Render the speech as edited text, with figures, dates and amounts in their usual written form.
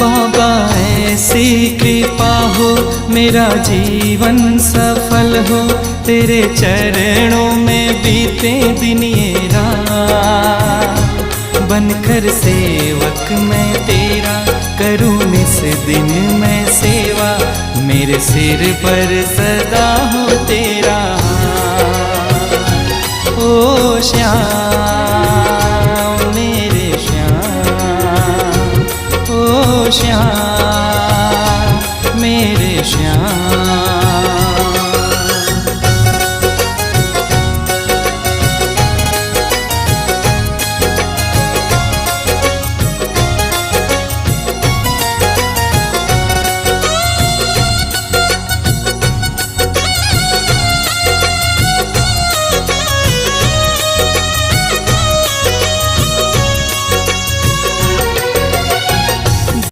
बाबा ऐसी कृपा हो, मेरा जीवन सफल हो, तेरे चरणों में बीते दिन ये रात। बनकर सेवक मैं तेरा करूँ निस दिन मैं सेवा, मेरे सिर पर सदा हो तेरा हाथ। ओ श्याम मेरे श्याम, ओ श्याम मेरे श्याम।